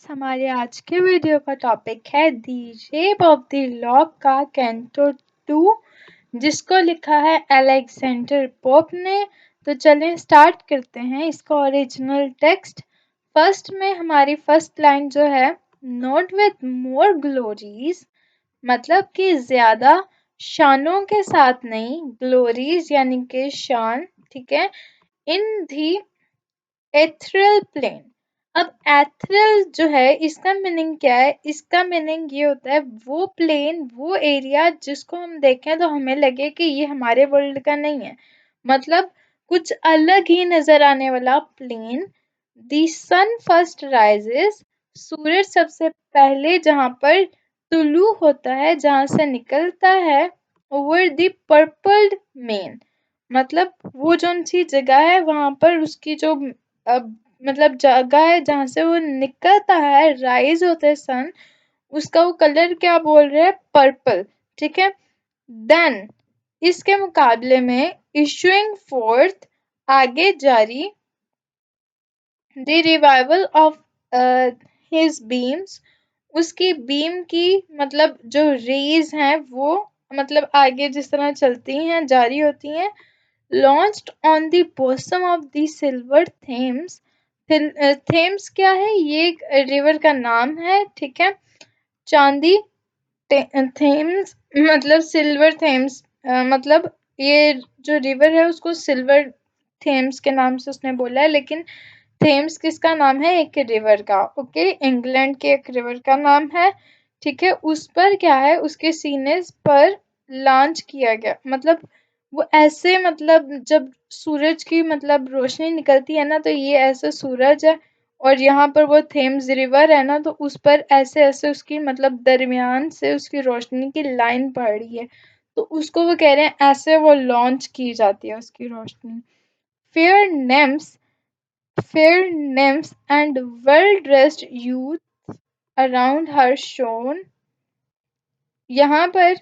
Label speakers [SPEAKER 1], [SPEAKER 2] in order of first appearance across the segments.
[SPEAKER 1] हमारे आज के वीडियो का टॉपिक है दी शेप ऑफ द लॉक का कैंटो 2 जिसको लिखा है अलेक्जेंडर पोप ने। तो चलें स्टार्ट करते हैं इसका ओरिजिनल टेक्स्ट। फर्स्ट में हमारी फर्स्ट लाइन जो है, नोट विद मोर ग्लोरीज, मतलब कि ज्यादा शानों के साथ नहीं, ग्लोरीज यानी कि शान, ठीक है, इन दी एथरियल प्लेन। अब एथरियल जो है इसका मीनिंग क्या है? इसका मीनिंग ये होता है वो प्लेन, वो एरिया जिसको हम देखें तो हमें लगे कि ये हमारे वर्ल्ड का नहीं है, मतलब कुछ अलग ही नजर आने वाला plane. The sun first rises, सूरज सबसे पहले जहां पर तुलू होता है, जहां से निकलता है, ओवर द पर्पल्ड मेन, मतलब वो जोन सी जगह है वहां पर उसकी जो मतलब जगह है जहां से वो निकलता है, राइज होता है सन, उसका वो कलर क्या बोल रहे हैं? पर्पल, ठीक है। देन इसके मुकाबले में इशूइंग फोर्थ, आगे जारी, the revival of his beams, उसकी बीम की मतलब जो रेज हैं वो मतलब आगे जिस तरह चलती हैं, जारी होती हैं। Launched on the bottom of the silver Thames, Thames क्या है? ये एक रिवर का नाम है, ठीक है। चांदी थेम्स मतलब सिल्वर थेम्स, मतलब ये जो रिवर है उसको सिल्वर थेम्स के नाम से उसने बोला है, लेकिन थेम्स किसका नाम है? एक रिवर का, ओके, इंग्लैंड के एक रिवर का नाम है, ठीक है। उस पर क्या है? उसके सीने पर लॉन्च किया गया, मतलब वो ऐसे, मतलब जब सूरज की मतलब रोशनी निकलती है ना तो ये ऐसे सूरज है, और यहाँ पर वो थेम्स रिवर है ना, तो उस पर ऐसे ऐसे उसकी मतलब दरमियान से उसकी रोशनी की लाइन पड़ रही है, तो उसको वो कह रहे हैं ऐसे वो लॉन्च की जाती है उसकी रोशनी। Fair nymphs, fair nymphs and well-dressed youth around her shone। यहाँ पर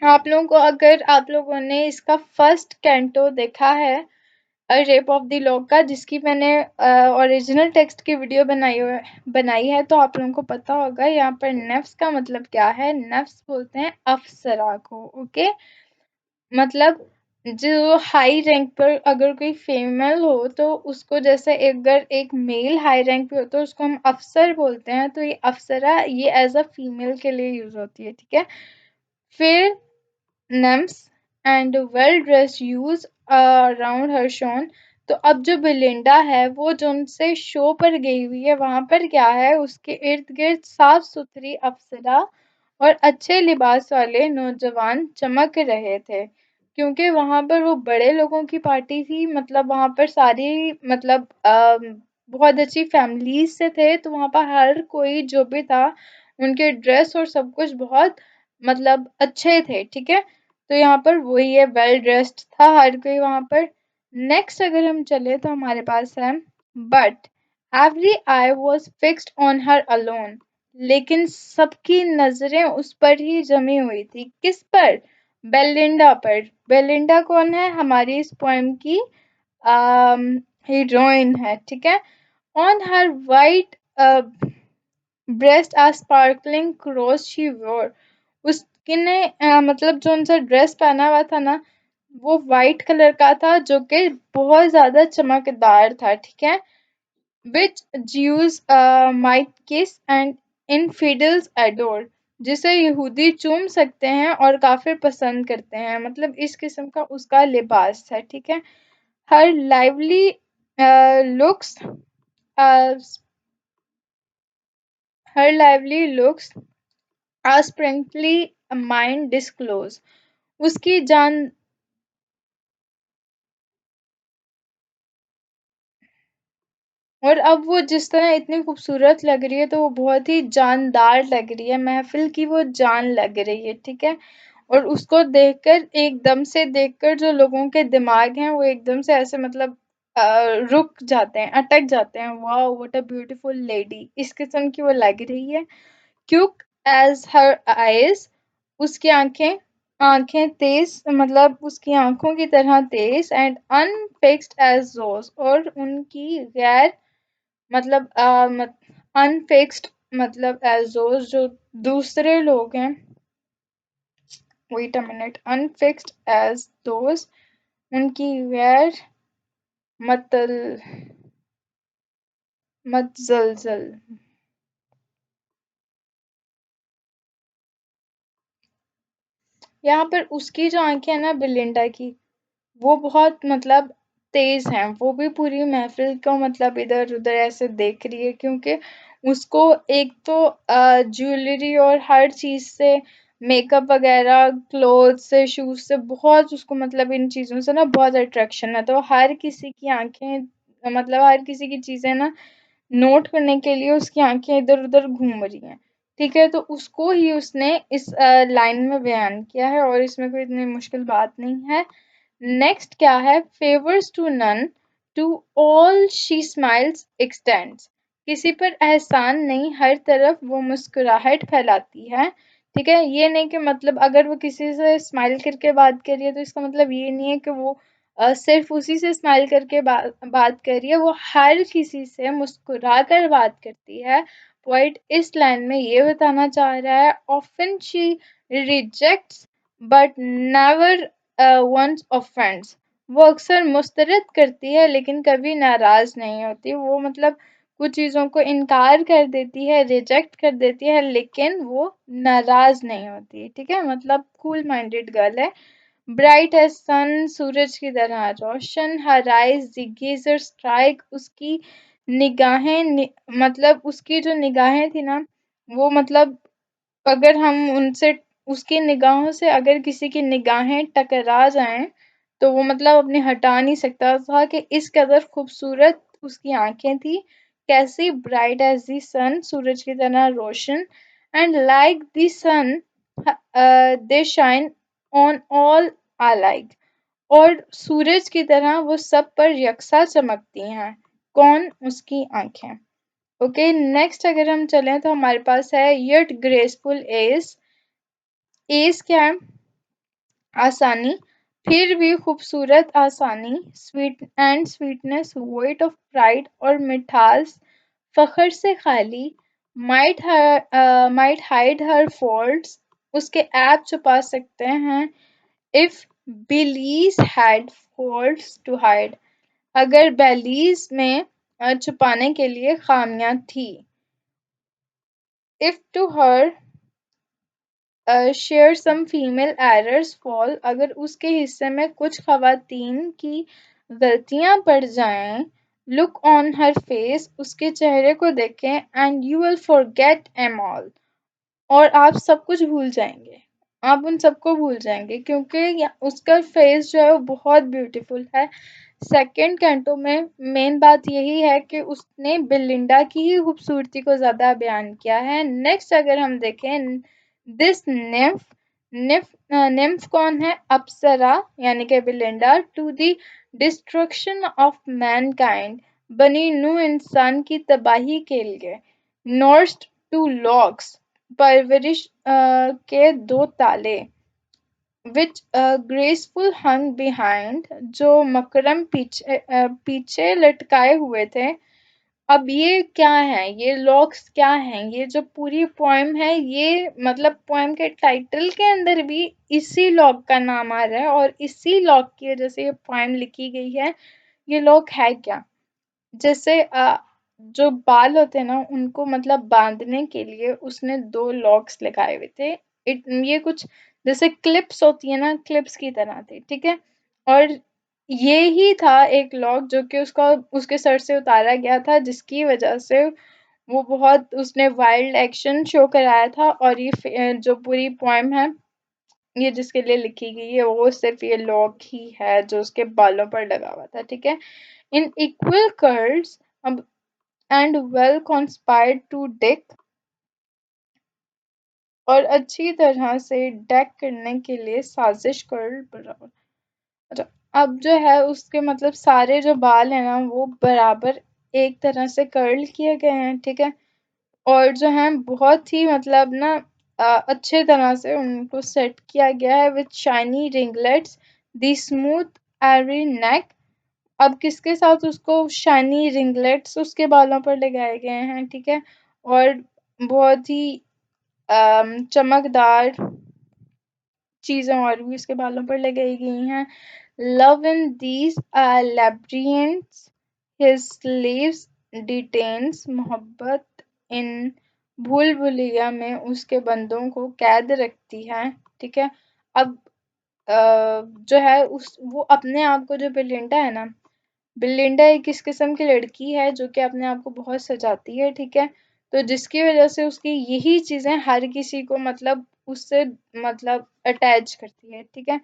[SPEAKER 1] आप लोगों को, अगर आप लोगों ने इसका फर्स्ट कैंटो देखा है a rape of the lock का, जिसकी मैंने ओरिजिनल टेक्स्ट की वीडियो बनाई है, तो आप लोगों को पता होगा यहाँ पर नेफ्स का मतलब क्या है। नेफ्स बोलते हैं अप्सरा को, ओके, मतलब जो हाई रैंक पर अगर कोई फीमेल हो तो उसको, जैसे अगर एक मेल हाई रैंक पे हो तो उसको हम अफसर बोलते हैं, तो ये अफसरा ये एज अ फीमेल के लिए यूज होती है, ठीक है। फिर nums and well dressed use around her shown. तो अब जो बिलिंडा है वो जो उनसे शो पर गई हुई है, वहां पर क्या है? उसके इर्द गिर्द साफ सुथरी अप्सरा और अच्छे लिबास वाले नौजवान चमक रहे थे, क्योंकि वहां पर वो बड़े लोगों की पार्टी थी, मतलब वहां पर सारी मतलब बहुत अच्छी फैमिलीज से थे, तो वहां पर हर कोई जो भी था उनके ड्रेस और सब कुछ बहुत मतलब अच्छे थे, ठीक है। तो यहाँ पर वही है, वेल ड्रेस्ड था हर कोई वहां पर। नेक्स्ट अगर हम चले तो हमारे पास है, but every I was fixed on her alone, लेकिन सबकी नजरें उस पर ही जमी हुई थी। किस पर? बेलिंडा पर। बेलिंडा कौन है? हमारी इस पोएम की हीरोइन है, ठीक है। On her white breast a sparkling cross she wore, उसने मतलब जो उनसे ड्रेस पहना हुआ था ना वो वाइट कलर का था, जो कि बहुत ज्यादा चमकदार था, ठीक है। विच ज्यूज माइट किस एंड इनफिडल्स एडोर, जिसे यहूदी चूम सकते हैं और काफिर पसंद करते हैं, मतलब इस किस्म का उसका लिबास है, ठीक है। हर लाइवली लुक्स, हर lively looks are sprightly mind disclose, उसकी जान, और अब वो जिस तरह इतनी खूबसूरत लग रही है तो वो बहुत ही जानदार लग रही है, महफिल की वो जान लग रही है, ठीक है। और उसको देखकर, एकदम से देखकर जो लोगों के दिमाग हैं वो एकदम से ऐसे मतलब रुक जाते हैं, अटक जाते हैं। Wow what a beautiful lady, इस किस्म की वो लग रही है। क्यूक एज हर आईज, उसकी आंखें, आंखें तेज, मतलब उसकी आंखों की तरह तेज, एंड अनफिक्स्ड एज जोस, और उनकी गैर मतलब अनफिक्स्ड मतलब एज दोज जो दूसरे लोग हैं, wait a minute, unfixed as those उनकी गैर मतल मतजलजल। यहाँ पर उसकी जो आंखें हैं ना बिलिंडा की, वो बहुत मतलब तेज हैं, वो भी पूरी महफिल को मतलब इधर उधर ऐसे देख रही है, क्योंकि उसको एक तो ज्वेलरी और हर चीज से, मेकअप वगैरह, क्लोथ से, शूज से बहुत उसको मतलब इन चीजों से ना बहुत अट्रैक्शन है, तो हर किसी की आंखें मतलब हर किसी की चीजें ना नोट करने के लिए उसकी आंखें इधर उधर घूम रही हैं। ठीक है, तो उसको ही उसने इस लाइन में बयान किया है और इसमें कोई इतनी मुश्किल बात नहीं है। नेक्स्ट क्या है, favours to none, to all she smiles extends. किसी पर एहसान नहीं, हर तरफ वो मुस्कुराहट फैलाती है। ठीक है, ये नहीं कि मतलब अगर वो किसी से स्माइल करके बात कर रही है तो इसका मतलब ये नहीं है कि वो सिर्फ उसी से स्माइल करके बात कर रही है, वो हर किसी से मुस्कुरा कर बात करती है। पोइट इस लाइन में ये बताना चाह रहा है, often she rejects but never once offends. वो अक्सर मुस्तरद करती है लेकिन कभी नाराज नहीं होती। वो मतलब कुछ चीज़ों को इनकार कर देती है, रिजेक्ट कर देती है, लेकिन वो नाराज नहीं होती। ठीक है, मतलब कूल माइंडेड गर्ल है। ब्राइट एज सन, सूरज की तरह रोशन, हर आइज गीजर स्ट्राइक, उसकी निगाहें मतलब उसकी जो निगाहें थी ना, वो मतलब अगर हम उनसे, उसकी निगाहों से अगर किसी की निगाहें टकरा जाएं तो वो मतलब अपने हटा नहीं सकता था, कि इस कदर खूबसूरत उसकी आंखें थी। कैसी, ब्राइट एज दी सन, सूरज की तरह रोशन, and like the sun they shine on all alike, और सूरज की तरह वो सब पर यकसा चमकती हैं। कौन, उसकी आंखें। ओके, नेक्स्ट अगर हम चलें तो हमारे पास है यट ग्रेसफुल एज। एज क्या है, आसानी, फिर भी खूबसूरत आसानी, sweet and sweetness, weight of pride और मिठास, फखर से खाली, माइट हाइड हर फॉल्ट्स, उसके ऐप छुपा सकते हैं। If belles had faults to hide, अगर बेलीज में छुपाने के लिए खामियां थी। If to her share some female errors fall, अगर उसके हिस्से में कुछ खवातीन की गलतियां पड़ जाएं। लुक ऑन हर फेस, उसके चेहरे को देखें, and you will forget am all, और आप सब कुछ भूल जाएंगे। आप उन सबको भूल जाएंगे क्योंकि उसका फेस जो है वो बहुत ब्यूटीफुल है। सेकंड कैंटो में मेन बात यही है कि उसने बिलिंडा की ही खूबसूरती को ज़्यादा बयान किया है। नेक्स्ट अगर हम देखें, दिस निम्फ, निम्फ कौन है, अप्सरा यानी कि Belinda, to the destruction of mankind, बनी नू इंसान की तबाही के लिए। नॉर्स्ट टू लॉक्स, परवरिश के दो ताले, विच ग्रेसफुल हंग बिहाइंड, जो मकरम पीछे पीछे लटकाए हुए थे। अब ये क्या है, ये लॉक्स क्या हैं, ये जो पूरी पोएम है, ये मतलब पोएम के टाइटल के अंदर भी इसी लॉक का नाम आ रहा है और इसी लॉक की वजह से ये पोएम लिखी गई है। ये लॉक है क्या, जैसे जो बाल होते हैं ना उनको मतलब बांधने के लिए उसने दो लॉक्स लगाए हुए थे। ये कुछ जैसे क्लिप्स होती है ना, क्लिप्स की तरह थे। ठीक है, और ये ही था एक लॉक जो कि उसका उसके सर से उतारा गया था, जिसकी वजह से वो बहुत उसने वाइल्ड एक्शन शो कराया था, और ये जो पूरी पोएम है ये जिसके लिए लिखी गई है वो सिर्फ ये लॉक ही है जो उसके बालों पर लगा हुआ था। ठीक है, in equal curls and well conspired to deck, और अच्छी तरह से डेक करने के लिए साजिश कर बराबर। अच्छा, अब जो है उसके मतलब सारे जो बाल हैं ना वो बराबर एक तरह से कर्ल किए गए हैं। ठीक है, और जो है बहुत ही मतलब ना अच्छे तरह से उनको सेट किया गया है with shiny ringlets, the smooth ivory neck. अब किसके साथ उसको शाइनी रिंगलेट्स उसके बालों पर लगाए गए हैं। ठीक है, और बहुत ही चमकदार चीजें और भी उसके बालों पर लगाई गई हैं। Love in these labyrinths his slaves detains, मोहब्बत इन भूल भुलैया में उसके बंदों को कैद रखती है। ठीक है। अब जो है उस वो अपने आप को, जो बेलिंडा है ना, बिलिंडा एक इस किस्म की लड़की है जो कि अपने आप को बहुत सजाती है। ठीक है। तो जिसकी वजह से उसकी यही चीजें हर किसी को मतलब उससे मतलब अटैच करती है। ठीक है।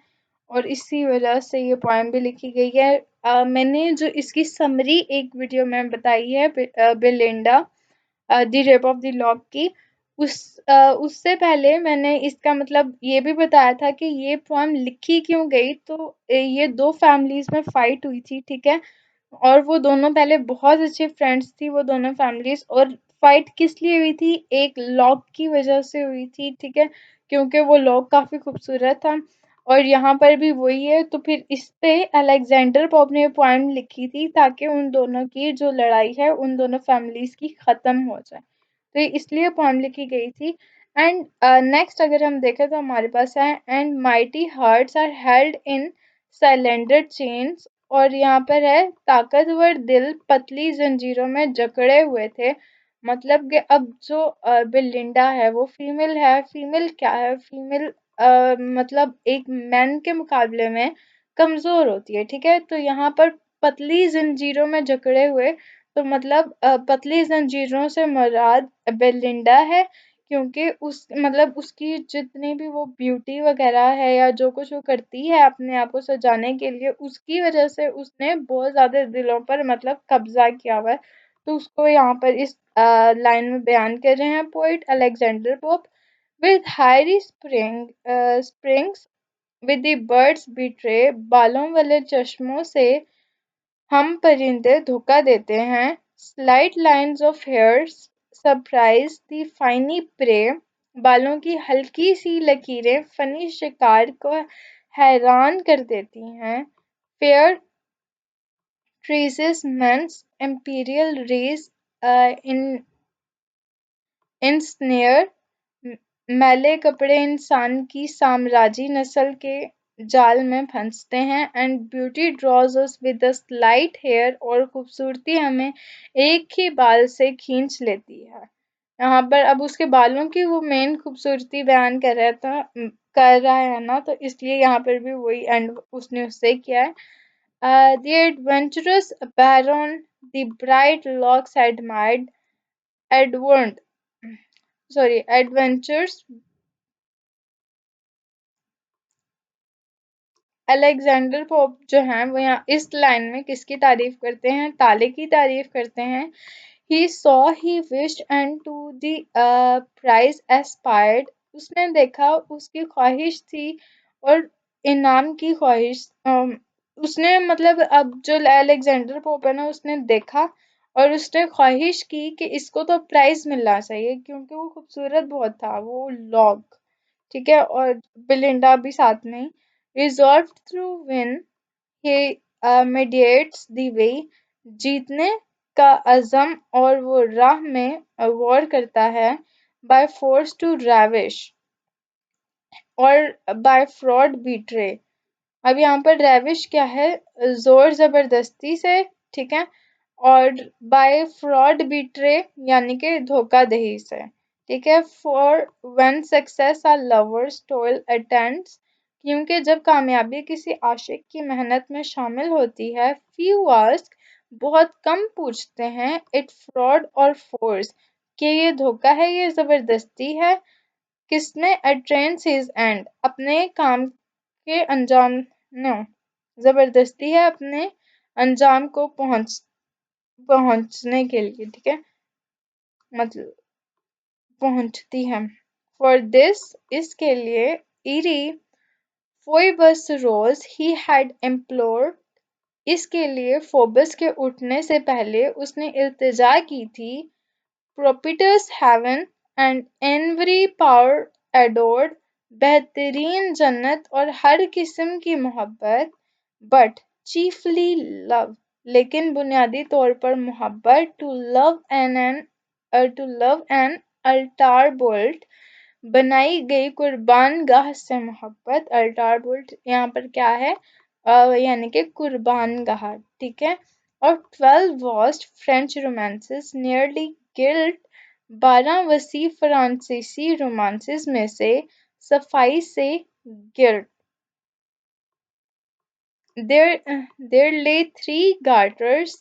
[SPEAKER 1] और इसी वजह से ये पोएम भी लिखी गई है। मैंने जो इसकी समरी एक वीडियो में बताई है Belinda the rape of the lock की, उससे पहले मैंने इसका मतलब ये भी बताया था कि ये पोएम लिखी क्यों गई। तो ये दो फैमिलीज में फाइट हुई थी। ठीक है। और वो दोनों पहले बहुत अच्छे फ्रेंड्स थी, वो दोनों फैमिलीज। और फाइट किस लिए हुई थी? एक लॉक की वजह से हुई थी। ठीक है। क्योंकि वो लॉक काफी खूबसूरत था। और यहाँ पर भी वही है। तो फिर इस पे अलेक्जेंडर पोप ने पोएम लिखी थी ताकि उन दोनों की जो लड़ाई है उन दोनों फैमिलीज की खत्म हो जाए। तो ये इसलिए पोएम लिखी गई थी। एंड नेक्स्ट अगर हम देखें तो हमारे पास है and mighty hearts are held in slender chains. और यहाँ पर है ताकतवर दिल पतली जंजीरों में जकड़े हुए थे। मतलब कि अब जो बिलिंडा है वो फीमेल है। फीमेल क्या है? फीमेल मतलब एक मैन के मुकाबले में कमजोर होती है। ठीक है। तो यहाँ पर पतली जंजीरों में जकड़े हुए, तो मतलब पतली जंजीरों से मुराद बेलिंडा है। क्योंकि उस मतलब उसकी जितनी भी वो ब्यूटी वगैरह है या जो कुछ वो करती है अपने आप को सजाने के लिए, उसकी वजह से उसने बहुत ज्यादा दिलों पर मतलब कब्जा किया हुआ है। तो उसको यहाँ पर इस लाइन में बयान कर रहे हैं poet Alexander Pope. With hairy springs with the birds betray, बालों वाले चश्मों से हम परिंदे धोखा देते हैं। Slight lines of hair surprise the finny prey, बालों की हल्की सी लकीरें फनी शिकार को हैरान कर देती हैं। Fair tresses man's imperial race in snare, मैले कपड़े इंसान की साम्राज्य नस्ल के जाल में फंसते हैं। And beauty draws us with the slight hair, और खूबसूरती हमें एक ही बाल से खींच लेती है। यहाँ पर अब उसके बालों की वो मेन खूबसूरती बयान कर रहा था, कर रहा है ना, तो इसलिए यहाँ पर भी वही एंड उसने उससे किया है। The adventurous baron, the bright locks admired, adorned, sorry, adventures Alexander pope जो हैं वो यहाँ इस लाइन में किसकी तारीफ करते हैं? ताले की तारीफ करते हैं। he saw, he wished, and to the prize aspired, उसने देखा, उसकी ख्वाहिश थी, और इनाम की ख्वाहिश उसने मतलब अब जो अलेक्जेंडर पोप है ना, उसने देखा और उसने ख्वाहिश की कि इसको तो प्राइज मिलना चाहिए क्योंकि वो खूबसूरत बहुत था वो लॉग। ठीक है। और बिलिंडा भी साथ में। Resolved through win, he mediates the way, जीतने का अज़म, और वो राह में वॉर करता है। by force to ravish, और by fraud betray। अब यहाँ पर रेविश क्या है? जोर जबरदस्ती से। ठीक है। और बाय फ्रॉड बिट्रे यानी कि धोखाधड़ी से। ठीक है। For when success are lovers toil attends, क्योंकि जब कामयाबी किसी आशिक की मेहनत में शामिल होती है। फ्यू आस्क, बहुत कम पूछते हैं। इट फ्रॉड और फोर्स, कि ये धोखा है, ये जबरदस्ती है। किसमें? अटेंस हिज एंड, अपने काम के अंजाम, नो, जबरदस्ती है अपने अंजाम को पहुंचने के लिए। ठीक है। मतलब पहुंचती है। फॉर दिस, इसके लिए। इरी फोइबस रोज ही हैड एम्प्लोर्ड, इसके लिए फोबस के उठने से पहले उसने इल्तिजा की थी। Propitious heaven and every power adored, बेहतरीन जन्नत और हर किस्म की मोहब्बत। बट चीफली लव, लेकिन बुनियादी तौर पर मोहब्बत। To love an to love an altar built, बनाई गई कुर्बान गाह से मोहब्बत। अल्टार बोल्ट यहाँ पर क्या है, यानी कि कुर्बान गाह, ठीक है। और 12 vast French romances nearly guilt, 12 वसी फ्रांसीसी रोमांसेस में से सफाई से guilt. There lay 3 garters,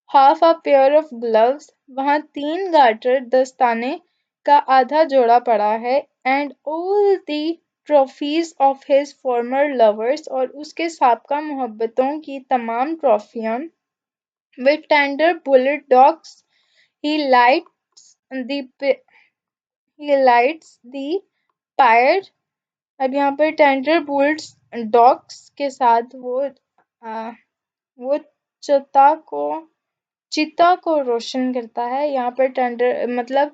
[SPEAKER 1] half a pair of gloves, वहाँ 3 गार्टर दस्ताने का आधा जोड़ा पड़ा है, and all the trophies of his former lovers, और उसके साबका मोहब्बतों की तमाम ट्रॉफियां। With tender bullet dogs he lights the he lights the pyre। अब यहाँ पर टेंडर बुल्स डॉग्स के साथ वो चिता को चिता को रोशन करता है। यहाँ पर टेंडर मतलब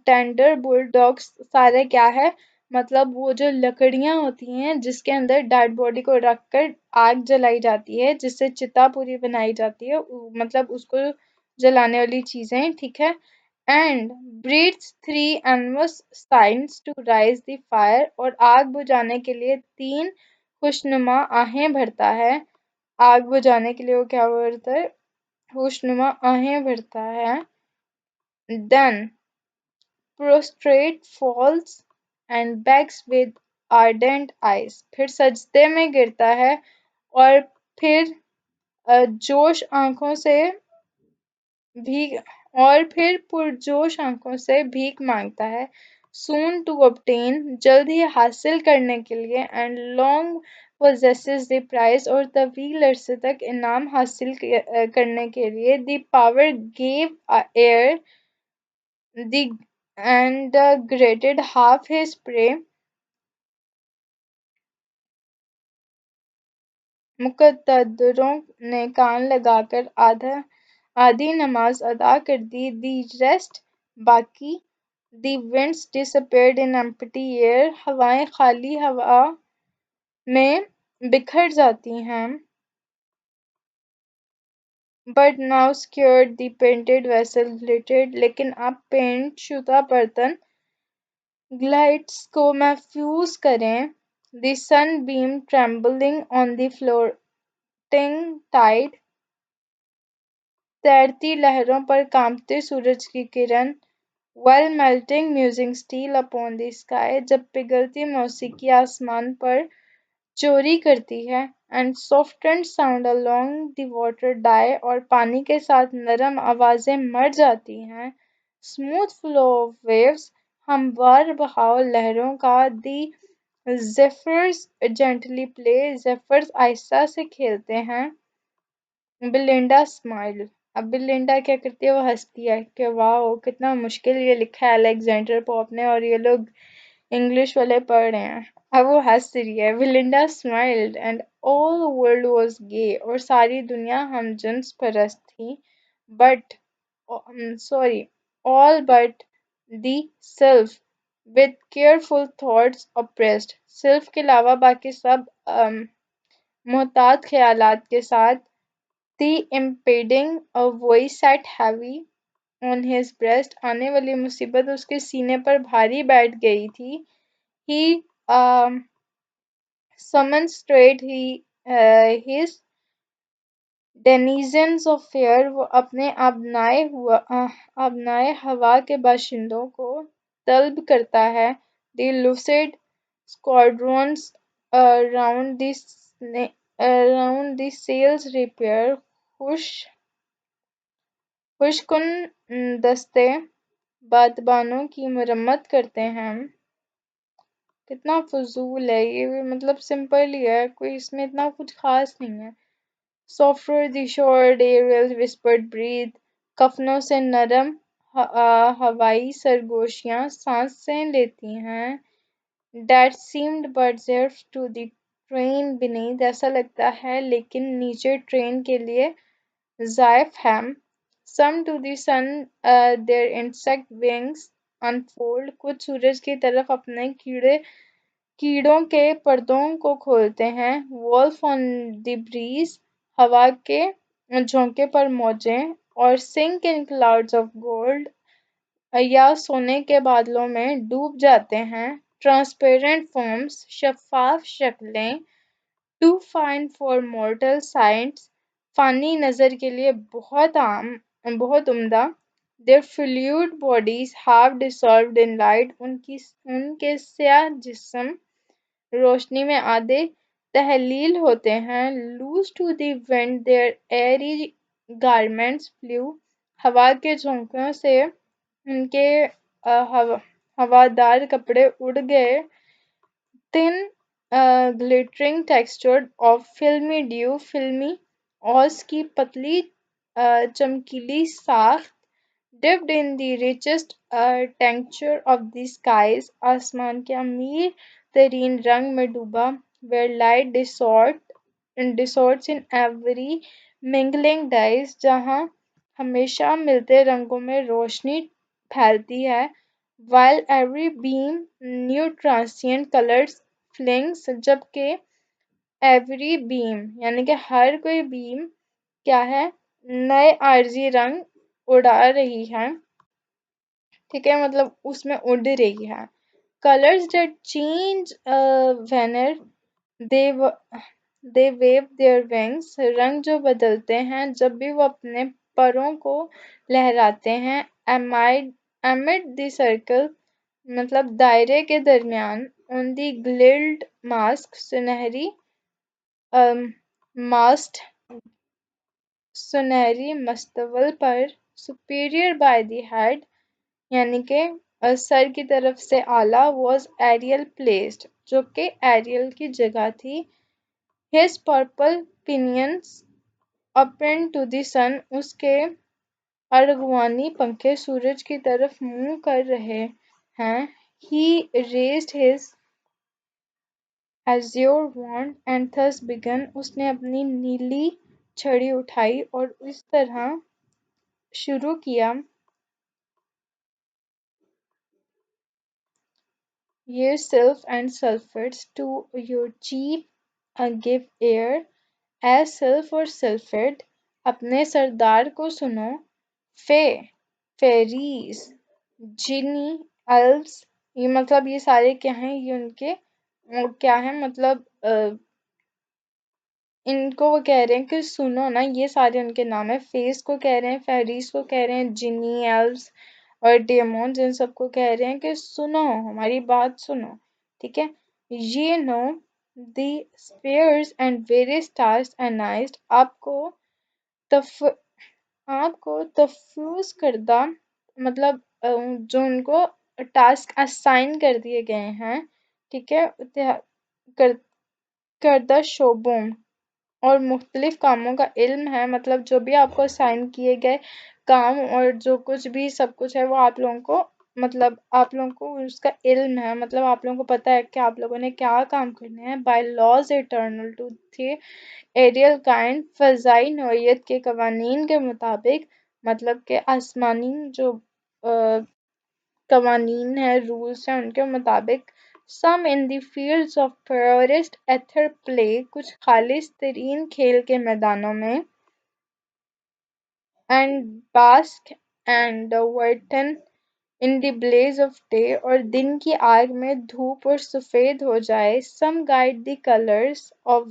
[SPEAKER 1] टेंडर बुलडॉग्स सारे क्या है, मतलब वो जो लकड़ियां होती हैं जिसके अंदर डेड बॉडी को रखकर आग जलाई जाती है, जिससे चिता पूरी बनाई जाती है, मतलब उसको जलाने वाली चीजें, ठीक है। एंड ब्रीड्स 3 एनवस साइंस टू राइज द फायर, और आग बुझाने के लिए 3 खुशनुमा आहें भरता है। आग बुझाने के लिए वो क्या भरता है, खुशनुमा आहें भरता है। Then prostrate falls and begs with ardent eyes, फिर सजदे में गिरता है और फिर जोश आंखों से भीख और फिर पुरजोश आंखों से भीख मांगता है। soon to obtain, जल्द ही हासिल करने के लिए, and long possesses the prize, और तवील अरसे तक इनाम हासिल करने के लिए। the power gave air the and grated half his prey, मुकद्दरों ने कान लगाकर आधी नमाज अदा कर दी। the rest बाकी, the winds disappeared in empty air, हवाएं खाली हवा में बिखर जाती हैं। but now scared the painted vessel glittered, लेकिन अब पेंट शुदा बर्तन ग्लाइड्स को महफूज करें। the sunbeam trembling on the floating tide, तैरती लहरों पर कांपते सूरज की किरण। while melting musing steel upon the sky, जब पिघलती मौसीकी आसमान पर चोरी करती है। and softened sound along the water die, और पानी के साथ नरम आवाजें मर जाती हैं। smooth flow of waves, हमवार बहाव लहरों का। the zephyrs gently play, zephyrs आहिस्ता से खेलते हैं। बिलिंडा स्माइल, अब बिलिंडा क्या करती है, वो हंसती है कि वाह कितना मुश्किल ये लिखा है अलेक्जेंडर पोप ने, और ये लोग इंग्लिश वाले पढ़ रहे हैं। अब वो हंस रही है। Belinda smiled and all world was gay, और सारी दुनिया हमजिन्स परस्त थी। But sorry all but the self, with careful thoughts oppressed, self के अलावा बाकी सब मोहतात ख्यालात के साथ। the impending a voice sat heavy on his breast, आने वाली मुसीबत उसके सीने पर भारी बैठ गई थी। he summoned straight his denizens of air, वो अपने अबनाए हवा के बाशिंदों को तलब करता है। the lucid squadrons around the sails repair, खुशकुन दस्ते बादबानों की मरम्मत करते हैं। कितना फजूल है ये भी, मतलब सिंपल ही है, कोई इसमें इतना कुछ खास नहीं है। Softer the shore Ariel whispered breathe, कफनों से नरम हवाई सरगोशियां सांसें लेती हैं। That seemed but there to the train beneath, ऐसा लगता है लेकिन नीचे ट्रेन के लिए ज़ायफ है। Some to the sun their insect wings unfold, कुछ सूरज की तरफ अपने कीड़ों के पर्दों को खोलते हैं। Wolf on the breeze, हवा के झोंके पर मौजें। और sink in clouds of gold, या सोने के बादलों में डूब जाते हैं। ट्रांसपेरेंट फॉर्म्स, शफ़ाफ़ शक्लें, too fine for mortal sights, फ़ानी नज़र के लिए बहुत उम्दा। Their fluid bodies half dissolved in light, उनके स्याह जिस्म रोशनी में आधे तहलील होते हैं। Loose to the wind their airy garments flew, हवा के झोंकों से उनके हवादार कपड़े उड़ गए। Thin glittering texture of filmy dew, filmy ओस की पतली चमकीली साख, dipped in the richest tincture of the skies, आसमान के अमीर तरीन रंग में डूबा। where light distorts in every mingling dyes, जहाँ हमेशा मिलते रंगों में रोशनी फैलती है। while every beam new transient colors flings, जबकि every beam यानी कि हर कोई बीम क्या है, नए आरजी रंग उड़ा रही है। ठीक है, मतलब उसमें उड़ रही है। Colours that change whenever they they wave their wings, रंग जो बदलते हैं जब भी वो अपने परों को लहराते हैं। amid द सर्कल, मतलब दायरे के दरमियान। ऑन द ग्लिल्ड मास्क, सुनहरी मास्ट सुनहरी मस्तबल पर। सुपीरियर बाय द हेड, यानी कि सर की तरफ से आला। was एरियल प्लेस्ड, जो कि एरियल की जगह थी। his purple pinions open to the sun, उसके अर्गवानी पंखे सूरज की तरफ मुंह कर रहे हैं। he raised his azure wand and thus began, उसने अपनी नीली छड़ी उठाई और इस तरह शुरू किया। Ye sylph and sylphids, to your chief give ear, ए सिल्फ और सिल्फिड, अपने सरदार को सुनो। फे, फेरीज, जिनी, अल्व्स, ये मतलब ये सारे क्या हैं, ये उनके क्या है मतलब इनको वो कह रहे हैं कि सुनो ना, ये सारे उनके नाम है। फेस को कह रहे हैं, फेरीज को कह रहे हैं, जिनी, एल्व्स और डेमोन्स, इन सबको कह रहे हैं कि सुनो, हमारी बात सुनो। ठीक है, ये know the spheres and various stars एनाइज्ड, तफ आपको तफ्यूज करदा, मतलब जो उनको टास्क असाइन कर दिए गए हैं। ठीक है, कर, करदा शोबों और मुख्तलिफ कामों का इल्म है, मतलब जो भी आपको असाइन किए गए काम और जो कुछ भी सब कुछ है वो आप लोगों को, मतलब आप लोगों को उसका इल्म है, मतलब आप लोगों को पता है कि आप लोगों ने क्या काम करने हैं। बाय लॉज इटर्नल टू थे एरियल काइंड, फ़ज़ाई नौइयत के कवानीन के मुताबिक, मतलब के आसमानी जो कवानीन है, रूल्स हैं, उनके मुताबिक। Some in the fields of purest ether play, कुछ खालिस तरीन खेल के मैदानों में। And bask and whiten in the blaze of day, और दिन की आग में धूप और सफ़ेद हो जाए। Some guide the colours of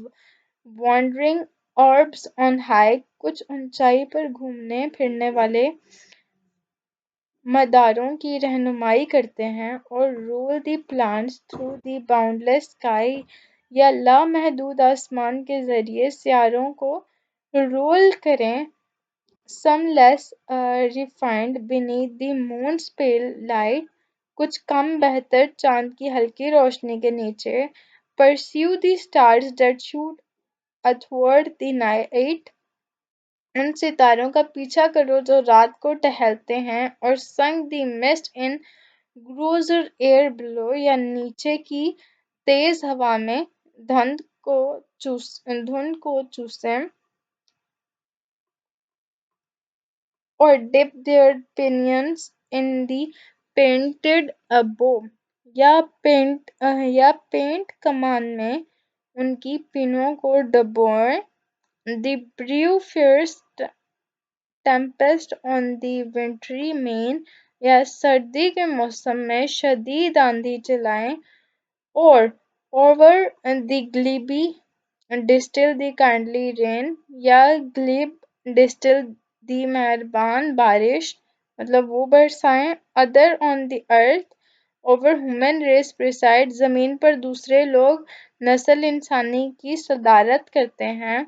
[SPEAKER 1] wandering orbs on high, कुछ ऊंचाई पर घूमने फिरने वाले मदारों की रहनुमाई करते हैं। और roll the planets through the boundless sky, या लामहदूद आसमान के ज़रिए सियारों को रोल करें। Some less refined beneath the moon's pale light, कुछ कम बेहतर चांद की हल्की रोशनी के नीचे। Pursue the stars that shoot athwart the night, उन सितारों का पीछा करो जो रात को टहलते हैं। और suck the mist in grosser air below, या नीचे की तेज हवा में धुंध को चूसें। और dip their pinions in the painted bow, या पेंट कमान में उनकी पिनों को डुबोएं। The brew fierce tempest on the wintry main, या सर्दी के मौसम में शदीद आंधी चलाएं, और over the glebe distil the kindly rain, या ग्लिब डिस्टिल द मेहरबान बारिश, मतलब वो बरसाएं। Other on the earth over human race preside, ज़मीन पर दूसरे लोग नस्ल इंसानी की सदारत करते हैं।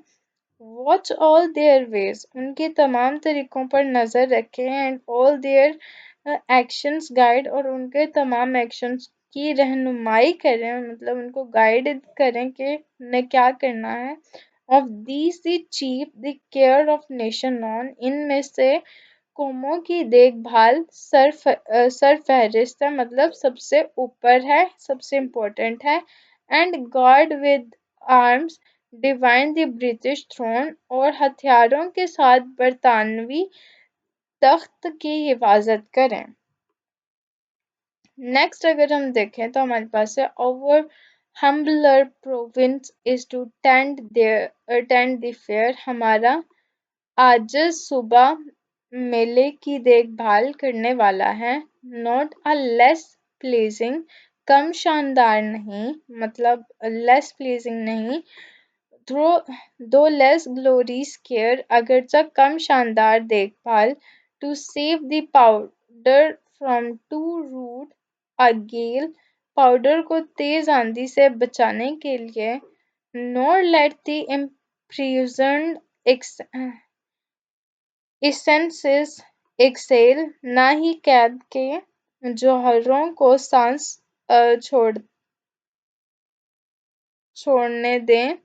[SPEAKER 1] वॉच ऑल देयर वेज, उनके तमाम तरीकों पर नज़र रखें। And all their actions guide, और उनके तमाम एक्शंस की रहनुमाई करें, मतलब उनको गाइड करें कि उन्हें क्या करना है। Of these the chief the care of nation on, इनमें से कौमों की देखभाल सरफहरिस्त है, मतलब सबसे ऊपर है, सबसे इम्पोर्टेंट है। And god with arms divine the British throne, और हथियारों के साथ बरतानवी तख्त की हिफाजत करें। नेक्स्ट अगर हम देखें तो हमारे पास है over humbler province is to tend the fair, हमारा आज सुबह मेले की देखभाल करने वाला है। नॉट अ लेस प्लीजिंग, कम शानदार नहीं, मतलब लेस प्लीजिंग नहीं। Through though less glorious care, अगरचा कम शानदार देखभाल। To save the powder from too rude a gale, powder को तेज आंधी से बचाने के लिए। Nor let the imprisoned essences exhale, ना ही कैद के जौहरों को सांस छोड़ने दें।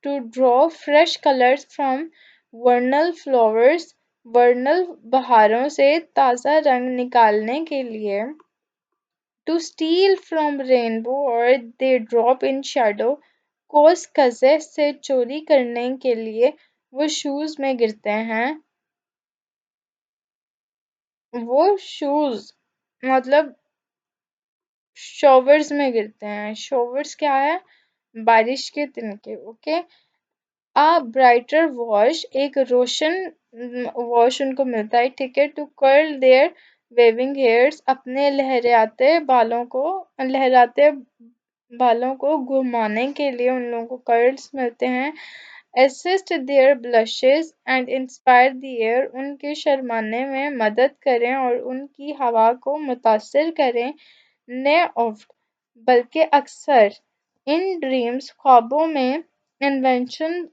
[SPEAKER 1] To draw fresh colours from vernal flowers, vernal बहारों से ताज़ा रंग निकालने के लिए। टू स्टील फ्रॉम रेनबो और दे ड्रॉप इन शैडो, कोस कज़े से चोरी करने के लिए वो शूज़ में गिरते हैं। वो शूज़ मतलब शॉवर्स में गिरते हैं। शॉवर्स क्या है? बारिश के तिनके। ओके। आ ब्राइटर वॉश, एक रोशन वॉश उनको मिलता है, ठीक है। To curl their waving hairs, अपने लहराते बालों को घुमाने के लिए उन लोगों को कर्ल्स मिलते हैं। Assist their blushes and inspire the air, उनके शर्माने में मदद करें और उनकी हवा को मुतासर करें। ने ऑफ, बल्कि अक्सर इन ड्रीम्स, ख्वाबों में। इन्वेंशन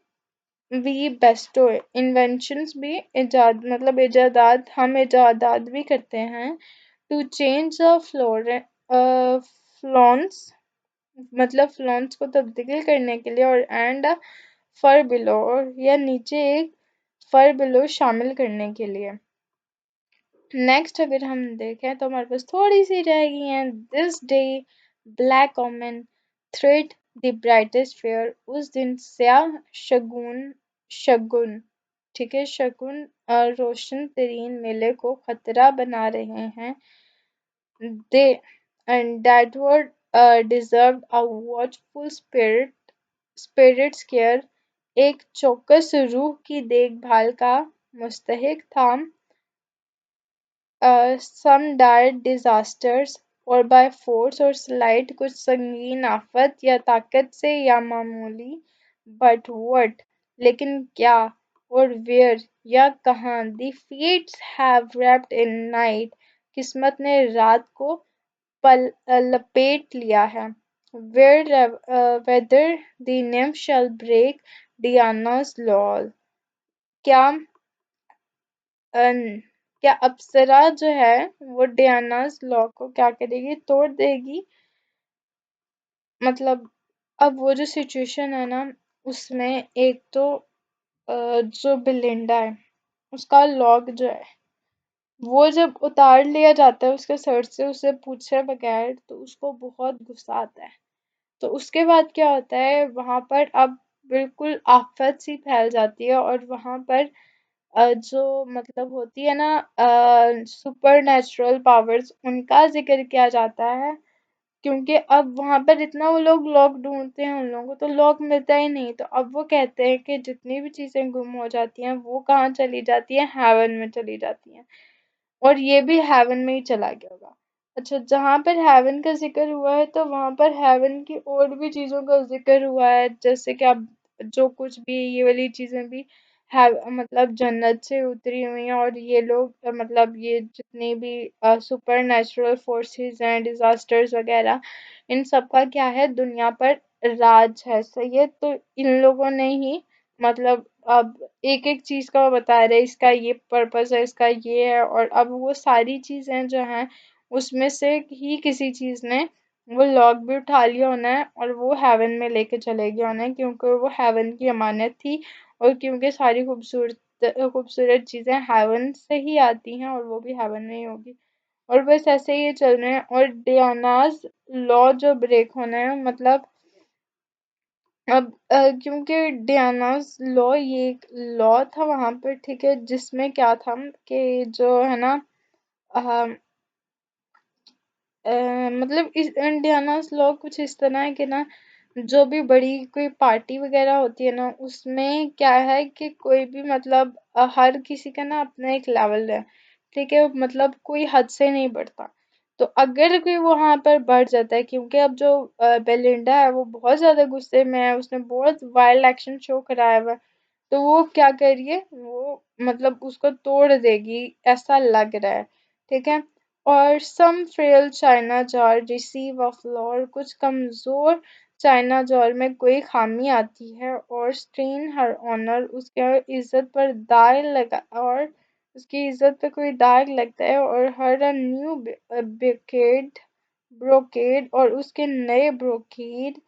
[SPEAKER 1] वी बेस्टो, इन्वेंशंस भी इजाद, मतलब इजादात, हम इजादात भी करते हैं। टू चेंज फ्लॉन्स, मतलब फ्लॉन्स को तब्दील करने के लिए। और एंड फर बिलो, या नीचे एक फर बिलो शामिल करने के लिए। नेक्स्ट अगर हम देखें तो हमारे पास थोड़ी सी रह गई हैं। This day black omen threat the brightest fair, उस दिन स्याह शगुन, ठीक है, शगुन रोशन तरीन मेले को खतरा बना रहे हैं। They and that word deserve a watchful spirit's care, एक चौकस रूह की देखभाल का मुस्तहिक था। some dire disasters, और बाय फोर्स और स्लाइड, कुछ संगीन आफत या ताकत से या मामूली। बट वट, लेकिन क्या, और वेयर, या कहाँ। The fates have wrapped in night, किस्मत ने रात को लपेट लिया है। Whether the nymph shall break Diana's law, क्या क्या अप्सरा जो है वो डियाना's लॉ को क्या करेगी, तोड़ देगी। मतलब अब वो जो सिचुएशन है ना, उसमें एक तो जो बिलिंडा है उसका लॉक जो है वो जब उतार लिया जाता है उसके सर से, उसे पूछे बगैर, तो उसको बहुत गुस्सा आता है। तो उसके बाद क्या होता है, वहां पर अब बिल्कुल आफत सी फैल जाती है, और वहां पर जो मतलब होती है ना सुपर नेचुरल पावर्स, उनका जिक्र किया जाता है। क्योंकि अब वहां पर इतना वो लोग लॉक ढूंढते हैं, उन लोगों को तो लॉक मिलता ही नहीं, तो अब वो कहते हैं कि जितनी भी चीजें गुम हो जाती हैं वो कहाँ चली जाती हैं, हेवन में चली जाती हैं। और ये भी हेवन में ही चला गया होगा। अच्छा, जहाँ पर हेवन का जिक्र हुआ है तो वहां पर हेवन की और भी चीजों का जिक्र हुआ है, जैसे कि अब जो कुछ भी ये वाली चीजें भी है, मतलब जन्नत से उतरी हुई हैं, और ये लोग मतलब ये जितनी भी सुपर नेचुरल फोर्सेस हैं, डिजास्टर्स वगैरह, इन सब का क्या है, दुनिया पर राज है। सही है, तो इन लोगों ने ही मतलब अब एक एक चीज का वो बता रहे, इसका ये पर्पस है, इसका ये है, और अब वो सारी चीजें जो हैं उसमें से ही किसी चीज ने वो लॉग भी उठा लिया होना है, और वो हेवन में लेके चले गए होना है, क्योंकि वो हेवन की अमानत थी, और क्योंकि सारी खूबसूरत खूबसूरत चीजें हेवन से ही आती हैं, और वो भी हेवन में ही होगी। और बस ऐसे ही ये चल रहे हैं, और डियानाज लॉ जो ब्रेक होना है, मतलब अब क्योंकि डियानाज लॉ ये एक लॉ था वहां पर, ठीक है, जिसमें क्या था कि जो है ना, अ, मतलब इस इंडियानास लॉ कुछ इस तरह है कि ना, जो भी बड़ी कोई पार्टी वगैरह होती है ना, उसमें क्या है कि कोई भी मतलब हर किसी का ना अपना एक लेवल है, ठीक है, मतलब कोई हद से नहीं बढ़ता। तो अगर कोई वहां पर बढ़ जाता है, क्योंकि अब जो बेलिंडा है वो बहुत ज्यादा गुस्से में है, उसने बहुत वाइल्ड एक्शन शो कराया हुआ है, तो वो क्या करिए, वो मतलब उसको तोड़ देगी, ऐसा लग रहा है, ठीक है। और some frail china jar receive of flaw, कुछ कमजोर चाइना जार में कोई खामी आती है, और स्ट्रेन हर ऑनर, उसके इज्जत पर दाग लगा, और उसकी इज्जत पे कोई दाग लगता है, और हर अ न्यू ब्रोकेड ब्रोकेड, और उसके नए ब्रोकेड,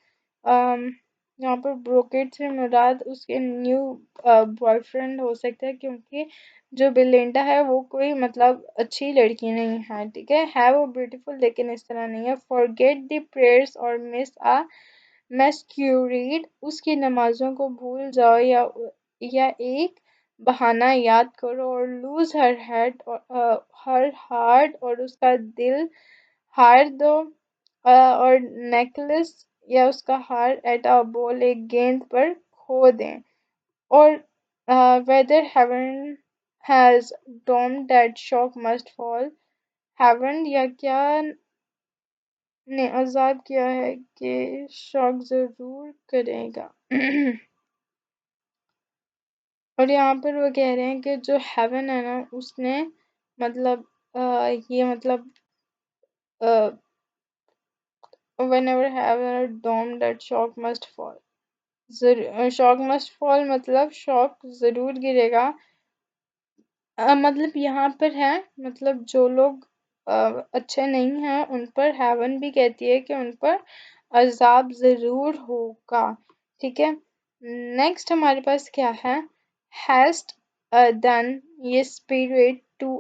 [SPEAKER 1] यहाँ पर ब्रोकेड से मुराद उसके न्यू बॉयफ्रेंड हो सकता है, क्योंकि जो बेलिंडा है वो कोई मतलब अच्छी लड़की नहीं है, ठीक है वो ब्यूटीफुल, लेकिन इस तरह नहीं है। फॉरगेट द प्रेयर्स और मिस आ मैस्क्यूरेड, उसकी नमाजों को भूल जाओ, या एक बहाना याद करो, और लूज हर हेड और हर हार्ट, और उसका दिल हार दो, और नेकलेस या उसका हार एट अ बॉल, एक गेंद पर खो दें, और whether heaven has domed that shock must fall, heaven या क्या ने अजाब किया है कि शौक जरूर करेगा। और यहाँ पर वो कह रहे हैं कि जो हेवन है ना, उसने मतलब ये मतलब whenever heaven domed that shock must fall, शौक मस्ट फॉल मतलब शौक जरूर गिरेगा। मतलब यहाँ पर है, मतलब जो लोग अच्छे नहीं हैं उन पर हेवन भी कहती है कि उन पर अजाब जरूर होगा, ठीक है। नेक्स्ट हमारे पास क्या है, haste then ye spirit to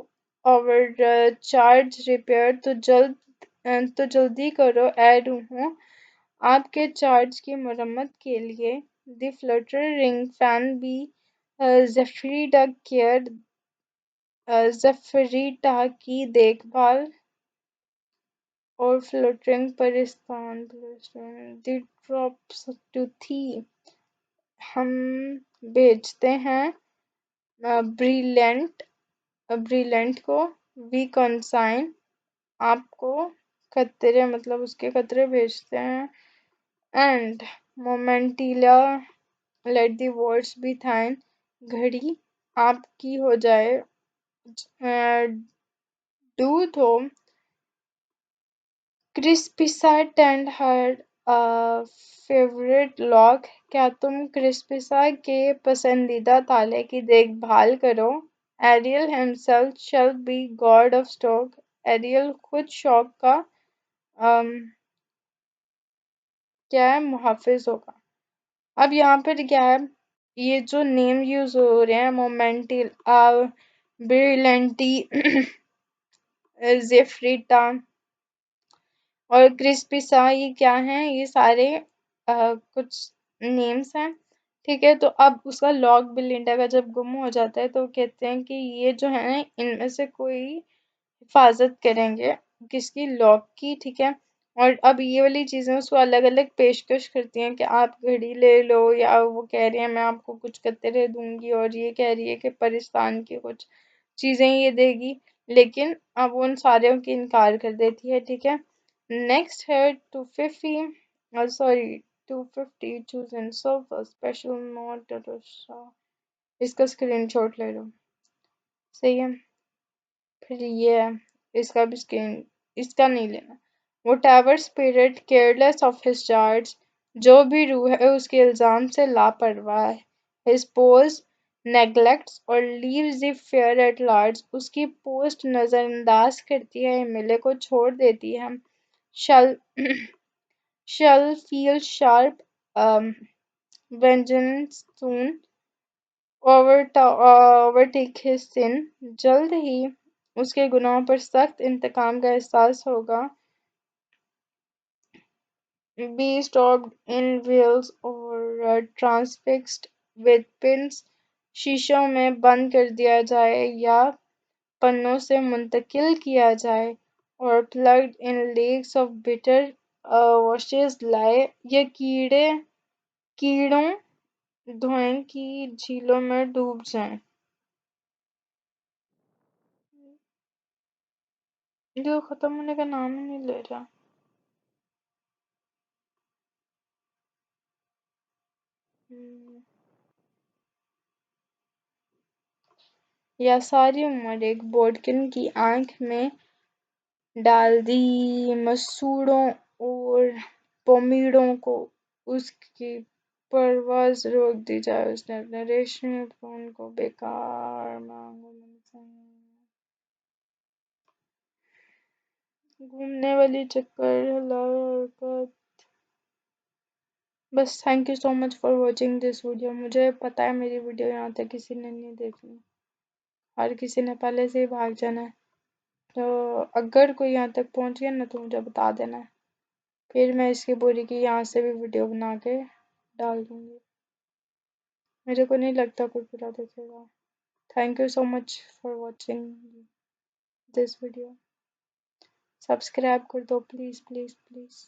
[SPEAKER 1] over charge repair, तो तो जल्दी करो ऐड हूँ आपके चार्ज की मरम्मत के लिए। The flutter ring fan be Zephyretta care, Zephyretta की देखभाल, और फ्लटरिंग परिस्तान द ड्रॉप्स टू थी, हम भेजते हैं ब्रिलियंट ब्रिलियंट को, वी कंसाइन आपको खतरे, मतलब उसके खतरे भेजते हैं, and Momentilla let the words be thine, घड़ी आपकी हो जाए, do thou Crispissa tend her favourite lock, क्या तुम क्रिस्पीसा के पसंदीदा ताले की देखभाल करो। Ariel himself shall be god of stock, aerial खुद शौक का क्या है, मुहाफिज होगा। अब यहाँ पर क्या है, ये जो नेम यूज हो रहे हैं, मोमेंटिल ब्रिलेंटी जेफ्रिटा और क्रिस्पी सा, ये क्या हैं, ये सारे कुछ नेम्स हैं, ठीक है। तो अब उसका लॉग बिलिंडा का जब गुम हो जाता है, तो वो कहते हैं कि ये जो है ना, इनमें से कोई हिफाजत करेंगे, किसकी, लॉग की, ठीक है। और अब ये वाली चीजें उसको अलग अलग पेशकश करती हैं कि आप घड़ी ले लो, या वो कह रही है मैं आपको कुछ कतरे दूंगी, और ये कह रही है कि पाकिस्तान की कुछ चीजें ये देगी, लेकिन अब उन सारों की इनकार कर देती है, ठीक है। नेक्स्ट है 250, sorry 250 choose and serve special note. इसका स्क्रीनशॉट ले लो, सही है। फिर ये है, इसका भी स्क्रीन, इसका नहीं लेना। whatever spirit careless of his charge, जो भी रूह है उसके इल्जाम से लापरवाह है। his pose neglects or leaves the fair at large, उसकी पोस्ट नजरअंदाज करती है, एमएलए को छोड़ देती है। shall shall feel sharp vengeance soon overtake his sin, जल्द ही उसके गुनाहों पर सख्त इंतकाम का एहसास होगा। be stopped in wheels or transfixed with pins, शीशों में बंद कर दिया जाए या पन्नों से मुंतकिल किया जाए। और plugged in lakes of bitter washes लाए, ये कीड़ों धुएं की झीलों में डूब जाएं। जो खत्म होने का नाम ही नहीं ले रहा। हम्म, या सारी उम्र एक बोडकिन की आंख में डाल दी, मसूड़ों और पोमीड़ों को उसकी परवाज़ रोक दी जाए। उसने अपने रेशमी फ़ोन को बेकार मांगों में घूमने वाली चक्कर हरकत। बस thank you so much for watching this video. मुझे पता है मेरी वीडियो यहाँ तक किसी ने नहीं देखनी, हर किसी ने पहले से ही भाग जाना है। तो अगर कोई यहाँ तक पहुँच गया ना तो मुझे बता देना, फिर मैं इसकी पूरी की यहाँ से भी वीडियो बना के डाल दूँगी। मेरे को नहीं लगता कोई पूरा देखेगा। Thank you so much for watching this video. Subscribe कर दो प्लीज़ प्लीज़ प्लीज़।